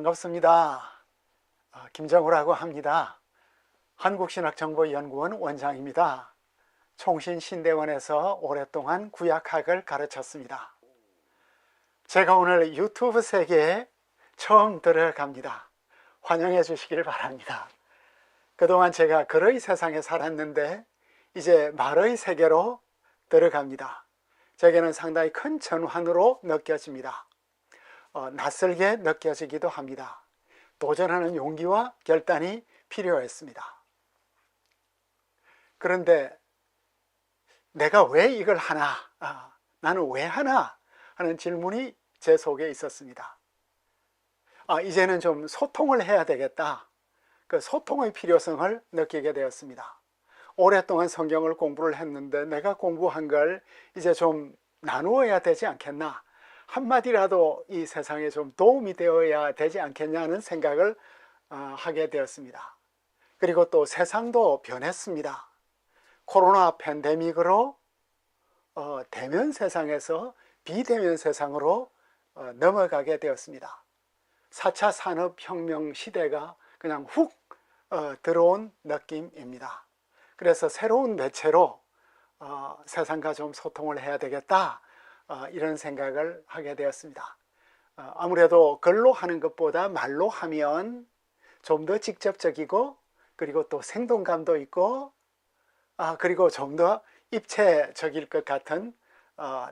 반갑습니다. 김정우라고 합니다. 한국신학정보연구원 원장입니다. 총신신대원에서 오랫동안 구약학을 가르쳤습니다. 제가 오늘 유튜브 세계에 처음 들어갑니다. 환영해 주시길 바랍니다. 그동안 제가 글의 세상에 살았는데 이제 말의 세계로 들어갑니다. 제게는 상당히 큰 전환으로 느껴집니다. 낯설게 느껴지기도 합니다. 도전하는 용기와 결단이 필요했습니다. 그런데 내가 왜 이걸 하나? 나는 왜 하나? 하는 질문이 제 속에 있었습니다. 이제는 좀 소통을 해야 되겠다. 그 소통의 필요성을 느끼게 되었습니다. 오랫동안 성경을 공부를 했는데 내가 공부한 걸 이제 좀 나누어야 되지 않겠나? 한마디라도 이 세상에 좀 도움이 되어야 되지 않겠냐는 생각을 하게 되었습니다. 그리고 또 세상도 변했습니다. 코로나 팬데믹으로 대면 세상에서 비대면 세상으로 넘어가게 되었습니다. 4차 산업혁명 시대가 그냥 훅 들어온 느낌입니다. 그래서 새로운 매체로 세상과 좀 소통을 해야 되겠다, 이런 생각을 하게 되었습니다. 아무래도 글로 하는 것보다 말로 하면 좀 더 직접적이고, 그리고 또 생동감도 있고, 그리고 좀 더 입체적일 것 같은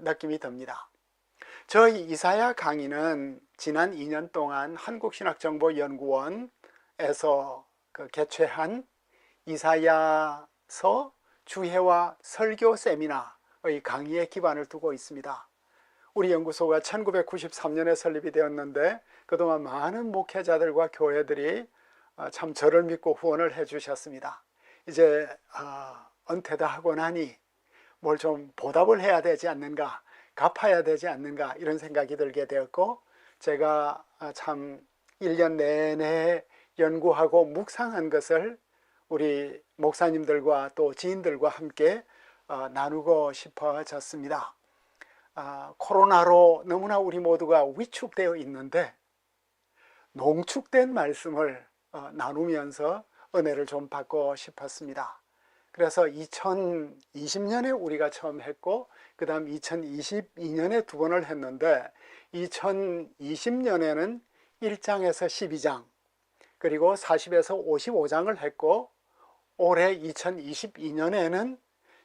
느낌이 듭니다. 저희 이사야 강의는 지난 2년 동안 한국신학정보연구원에서 개최한 이사야서 주해와 설교 세미나의 강의에 기반을 두고 있습니다. 우리 연구소가 1993년에 설립이 되었는데 그동안 많은 목회자들과 교회들이 참 저를 믿고 후원을 해 주셨습니다. 이제 은퇴다 하고 나니 뭘 좀 보답을 해야 되지 않는가, 갚아야 되지 않는가, 이런 생각이 들게 되었고, 제가 참 1년 내내 연구하고 묵상한 것을 우리 목사님들과 또 지인들과 함께 나누고 싶어졌습니다. 코로나로 너무나 우리 모두가 위축되어 있는데 농축된 말씀을 나누면서 은혜를 좀 받고 싶었습니다. 그래서 2020년에 우리가 처음 했고, 그 다음 2022년에 두 번을 했는데, 2020년에는 1장에서 12장, 그리고 40에서 55장을 했고, 올해 2022년에는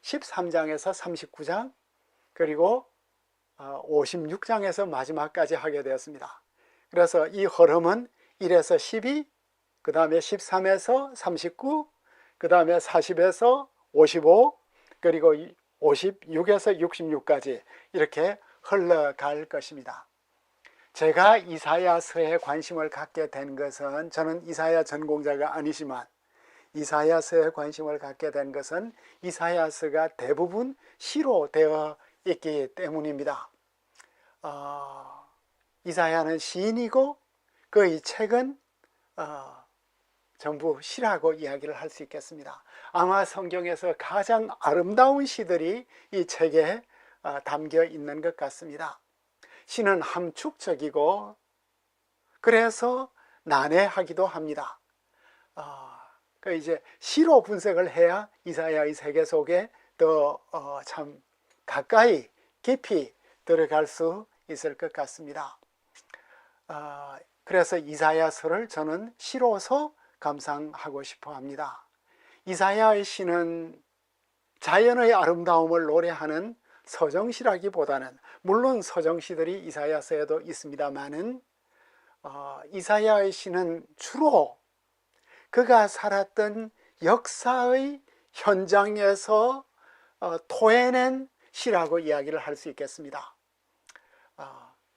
13장에서 39장, 그리고 56장에서 마지막까지 하게 되었습니다. 그래서 이 흐름은 1에서 12, 그 다음에 13에서 39, 그 다음에 40에서 55, 그리고 56에서 66까지 이렇게 흘러갈 것입니다. 제가 이사야서에 관심을 갖게 된 것은, 저는 이사야 전공자가 아니지만 이사야서에 관심을 갖게 된 것은 이사야서가 대부분 시로 되어 있기 때문입니다. 이사야는 시인이고 그의 책은 전부 시라고 이야기를 할 수 있겠습니다. 아마 성경에서 가장 아름다운 시들이 이 책에 담겨 있는 것 같습니다. 시는 함축적이고 그래서 난해하기도 합니다. 이제 시로 분석을 해야 이사야의 세계 속에 더 참 가까이 깊이 들어갈 수 있을 것 같습니다. 그래서 이사야서를 저는 시로서 감상하고 싶어 합니다. 이사야의 시는 자연의 아름다움을 노래하는 서정시라기보다는, 물론 서정시들이 이사야서에도 있습니다만은 이사야의 시는 주로 그가 살았던 역사의 현장에서 토해낸 시라고 이야기를 할 수 있겠습니다.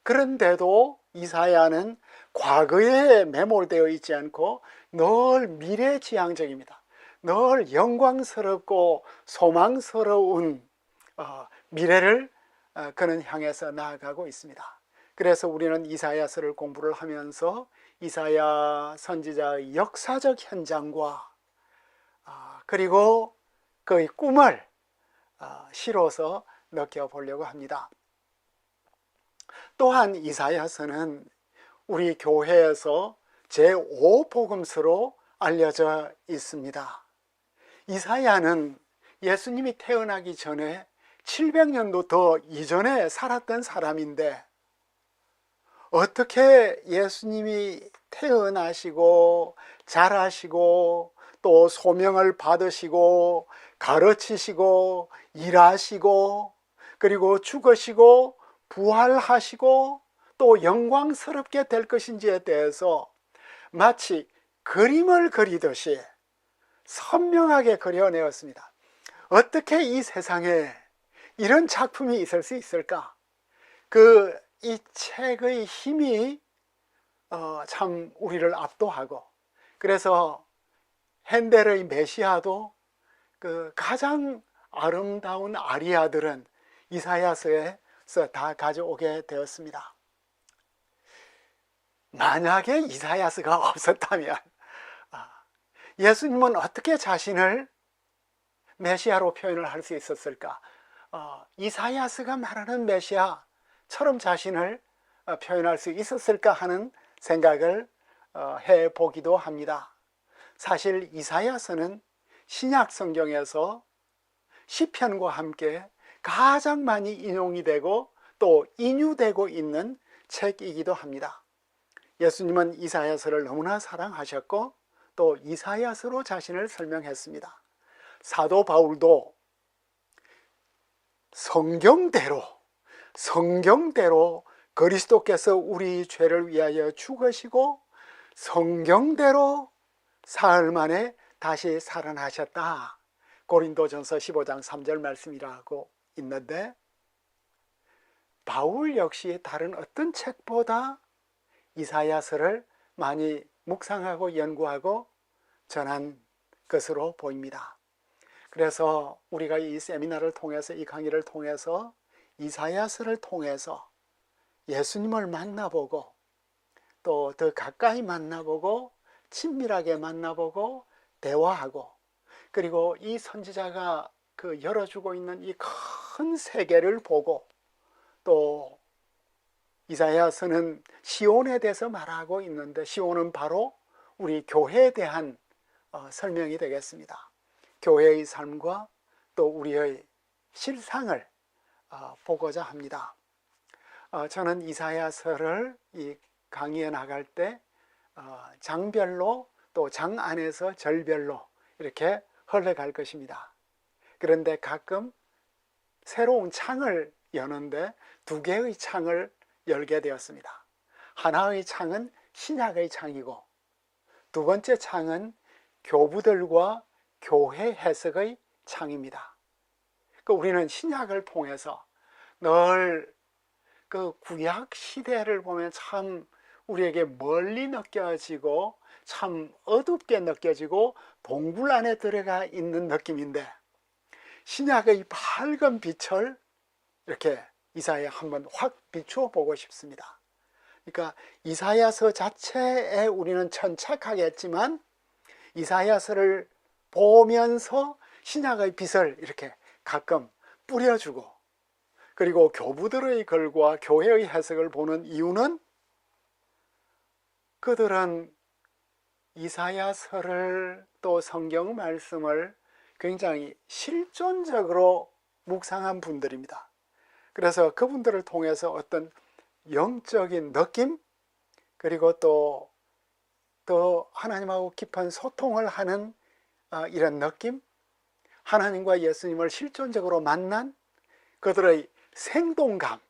그런데도 이사야는 과거에 매몰되어 있지 않고 늘 미래지향적입니다. 늘 영광스럽고 소망스러운 미래를 그는 향해서 나아가고 있습니다. 그래서 우리는 이사야서를 공부를 하면서 이사야 선지자의 역사적 현장과 그리고 그의 꿈을 시로서 느껴보려고 합니다. 또한 이사야서는 우리 교회에서 제5복음서로 알려져 있습니다. 이사야는 예수님이 태어나기 전에 700년도 더 이전에 살았던 사람인데 어떻게 예수님이 태어나시고 자라시고 또 소명을 받으시고 가르치시고 일하시고 그리고 죽으시고 부활하시고 또 영광스럽게 될 것인지에 대해서 마치 그림을 그리듯이 선명하게 그려내었습니다. 어떻게 이 세상에 이런 작품이 있을 수 있을까? 이 책의 힘이 참 우리를 압도하고, 그래서 핸델의 메시아도 그 가장 아름다운 아리아들은 이사야서에서 다 가져오게 되었습니다. 만약에 이사야서가 없었다면 예수님은 어떻게 자신을 메시아로 표현을 할 수 있었을까? 이사야서가 말하는 메시아처럼 자신을 표현할 수 있었을까 하는 생각을 해보기도 합니다. 사실 이사야서는 신약 성경에서 시편과 함께 가장 많이 인용이 되고 또 인유되고 있는 책이기도 합니다. 예수님은 이사야서를 너무나 사랑하셨고 또 이사야서로 자신을 설명했습니다. 사도 바울도 성경대로 그리스도께서 우리 죄를 위하여 죽으시고 성경대로 사흘 만에 다시 살아나셨다. 고린도전서 15장 3절 말씀이라고 있는데, 바울 역시 다른 어떤 책보다 이사야서를 많이 묵상하고 연구하고 전한 것으로 보입니다. 그래서 우리가 이 세미나를 통해서, 이 강의를 통해서 이사야서를 통해서 예수님을 만나보고 또 더 가까이 만나보고 친밀하게 만나보고 대화하고, 그리고 이 선지자가 그 열어주고 있는 이 큰 세계를 보고, 또 이사야서는 시온에 대해서 말하고 있는데 시온은 바로 우리 교회에 대한 설명이 되겠습니다. 교회의 삶과 또 우리의 실상을 보고자 합니다. 저는 이사야서를 이 강의에 나갈 때 장별로 또 장 안에서 절별로 이렇게 흘러갈 것입니다. 그런데 가끔 새로운 창을 여는데 두 개의 창을 열게 되었습니다. 하나의 창은 신약의 창이고 두 번째 창은 교부들과 교회 해석의 창입니다. 우리는 신약을 통해서 늘 그 구약 시대를 보면 참 우리에게 멀리 느껴지고 참 어둡게 느껴지고 동굴 안에 들어가 있는 느낌인데, 신약의 밝은 빛을 이렇게 이사야에 한번 확 비추어 보고 싶습니다. 그러니까 이사야서 자체에 우리는 천착하겠지만 이사야서를 보면서 신약의 빛을 이렇게 가끔 뿌려주고, 그리고 교부들의 글과 교회의 해석을 보는 이유는 그들은 이사야서를 또 성경 말씀을 굉장히 실존적으로 묵상한 분들입니다. 그래서 그분들을 통해서 어떤 영적인 느낌, 그리고 또 하나님하고 깊은 소통을 하는 이런 느낌, 하나님과 예수님을 실존적으로 만난 그들의 생동감,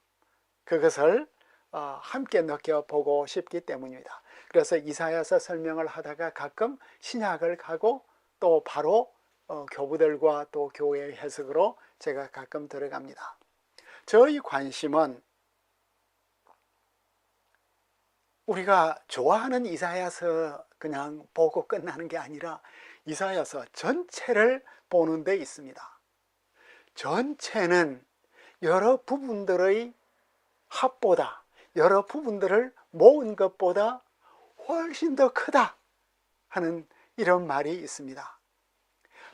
그것을 함께 느껴보고 싶기 때문입니다. 그래서 이사야서 설명을 하다가 가끔 신약을 가고 또 바로 교부들과 또 교회의 해석으로 제가 가끔 들어갑니다. 저희 관심은 우리가 좋아하는 이사야서 그냥 보고 끝나는 게 아니라 이사야서 전체를 보는 데 있습니다. 전체는 여러 부분들의 합보다, 여러 부분들을 모은 것보다 훨씬 더 크다 하는 이런 말이 있습니다.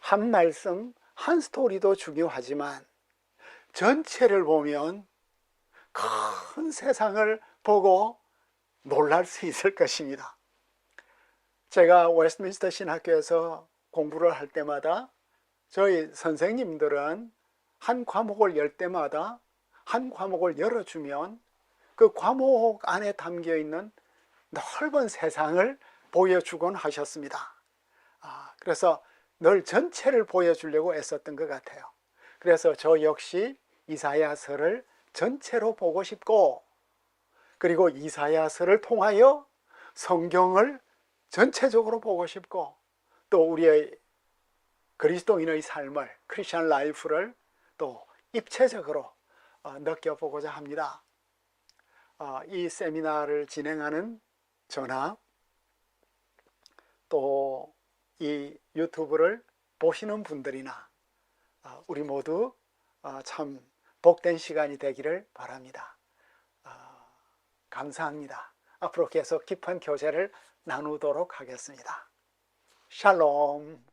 한 말씀, 한 스토리도 중요하지만 전체를 보면 큰 세상을 보고 놀랄 수 있을 것입니다. 제가 웨스트민스터 신학교에서 공부를 할 때마다 저희 선생님들은 한 과목을 열 때마다 한 과목을 열어주면 그 과목 안에 담겨 있는 넓은 세상을 보여주곤 하셨습니다. 그래서 늘 전체를 보여주려고 애썼던 것 같아요. 그래서 저 역시 이사야서를 전체로 보고 싶고, 그리고 이사야서를 통하여 성경을 전체적으로 보고 싶고, 또 우리의 그리스도인의 삶을, 크리스천 라이프를 또 입체적으로 느껴보고자 합니다. 이 세미나를 진행하는 저나 또 이 유튜브를 보시는 분들이나 우리 모두 참 복된 시간이 되기를 바랍니다. 감사합니다. 앞으로 계속 깊은 교제를 나누도록 하겠습니다. 샬롬.